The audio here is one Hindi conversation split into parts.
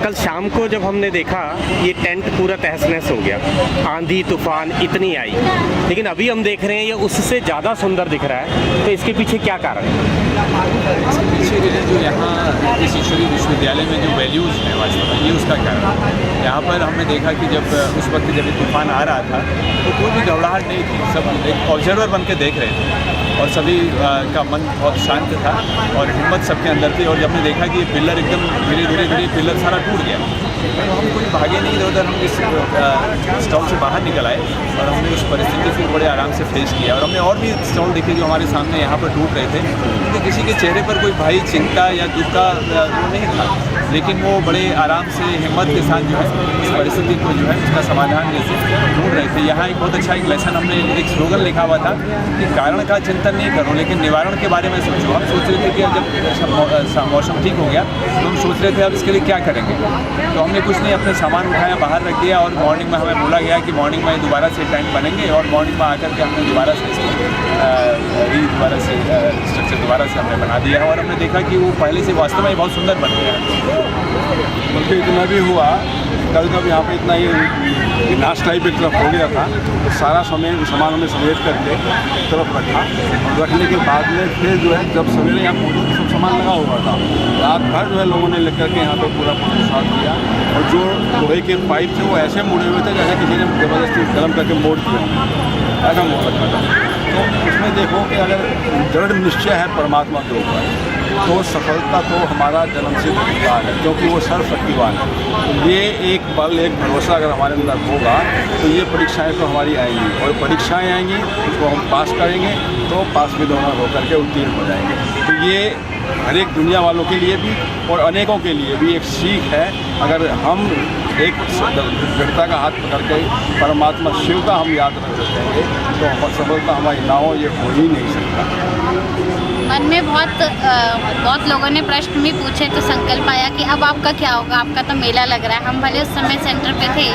कल शाम को जब हमने देखा ये टेंट पूरा तहस नहस हो गया, आंधी तूफान इतनी आई, लेकिन अभी हम देख रहे हैं ये उससे ज़्यादा सुंदर दिख रहा है। तो इसके पीछे क्या कारण है? इसके पीछे जो यहाँ इस ईश्वरीय विश्वविद्यालय में जो वैल्यूज़ हैं वास्तव में ये उसका कारण है। यहाँ पर हमने देखा कि जब उस वक्त जब तूफान आ रहा था तो कोई भी घबराहट नहीं थी, सब एक ऑब्जर्वर बन के देख रहे थे और सभी का मन बहुत शांत था और हिम्मत सबके अंदर थी। और जब हमने देखा कि पिलर एकदम धीरे धीरे पिलर सारा टूट गया तो हम कोई भागे नहीं, इधर उधर हम इस स्टॉल से बाहर निकल आए और हमने उस परिस्थिति को बड़े आराम से फेस किया। और हमने और भी स्टॉल देखे जो हमारे सामने यहाँ पर टूट रहे थे, क्योंकि किसी के चेहरे पर कोई भय, चिंता या दुख का वो नहीं था, लेकिन वो बड़े आराम से हिम्मत के साथ जो है इस परिस्थिति को जो है उसका समाधान जैसे ढूंढ रहे थे। यहाँ एक बहुत अच्छा एक लेसन, हमने एक स्लोगन लिखा हुआ था कि कारण का चिंतन नहीं करो लेकिन निवारण के बारे में सोचो। हम सोच रहे थे कि जब मौसम ठीक हो गया तो हम सोच रहे थे अब इसके लिए क्या करेंगे, तो हमने कुछ नहीं, अपने सामान उठाया, बाहर रख दिया और मॉर्निंग में हमें बोला गया कि मॉर्निंग में दोबारा से टेंट बनेंगे और मॉर्निंग में आकर के हमने दोबारा से स्ट्रक्चर दोबारा से हमने बना दिया और हमने देखा कि वो पहले से वास्तव में बहुत सुंदर बन गया है। बल्कि इतना भी हुआ, कल जब यहाँ पे इतना ये विनाश टाइप एक तरफ हो गया था तो सारा सामान हमें समेट करके एक तरफ रखा और रखने के बाद में फिर जो है जब सवेरे यहाँ पहुँचे तो सब सामान लगा हुआ था। रात भर जो है लोगों ने लेकर के यहाँ पे पूरा साफ किया और जो लोहे के पाइप थे वो ऐसे मुड़े हुए थे जैसे किसी ने ज़बरदस्ती गर्म करके मोड़ दिया, ऐसा मोड़ रखा था। तो उसमें देखो कि अगर दृढ़ निश्चय है परमात्मा के ऊपर तो सफलता तो हमारा जन्मसिद्ध अधिकार है, क्योंकि वो सर्वशक्तिवान है। तो ये एक बल, एक भरोसा अगर हमारे अंदर होगा तो ये परीक्षाएं तो हमारी आएंगी और परीक्षाएं आएंगी उसको हम पास करेंगे तो पास में दोनों होकर के उत्तीर्ण हो जाएंगे। तो ये हर एक दुनिया वालों के लिए भी और अनेकों के लिए भी एक सीख है। अगर हम एक दृढ़ता का हाथ पकड़ के परमात्मा शिव का हम याद रख सकेंगे तो सफलता हमारी ना हो, ये हो ही नहीं सकता। मन में बहुत लोगों ने प्रश्न भी पूछे तो संकल्प आया कि अब आपका क्या होगा, आपका तो मेला लग रहा है। हम भले उस समय सेंटर पे थे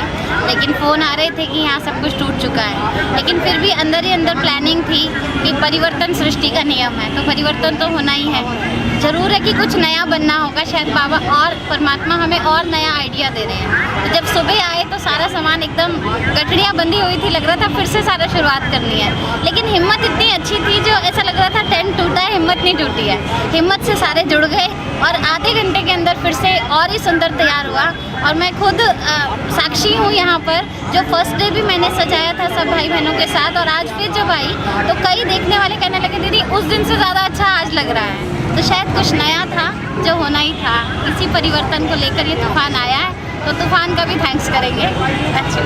लेकिन फ़ोन आ रहे थे कि यहाँ सब कुछ टूट चुका है, लेकिन फिर भी अंदर ही अंदर प्लानिंग थी कि परिवर्तन सृष्टि का नियम है, तो परिवर्तन तो होना ही है। ज़रूर है कि कुछ नया बनना होगा, शायद बाबा और परमात्मा हमें और नया आइडिया दे रहे हैं। तो जब सुबह आए तो सारा सामान एकदम गठड़ियाँ बंधी हुई थी, लग रहा था फिर से सारा शुरुआत करनी है, लेकिन हिम्मत इतनी अच्छी थी जो ऐसा लग रहा था टेंट टूटा है, हिम्मत नहीं टूटी है। हिम्मत से सारे जुड़ गए और आधे घंटे के अंदर फिर से और ही सुंदर तैयार हुआ। और मैं खुद साक्षी हूँ यहाँ पर, जो फर्स्ट डे भी मैंने सजाया था सब भाई बहनों के साथ और आज फिर जब आई तो कई देखने वाले कहने लगे दीदी उस दिन से ज़्यादा अच्छा आज लग रहा है। तो शायद कुछ नया था जो होना ही था। इसी परिवर्तन को लेकर ये तूफान आया है, तो तूफान का भी थैंक्स करेंगे। अच्छा।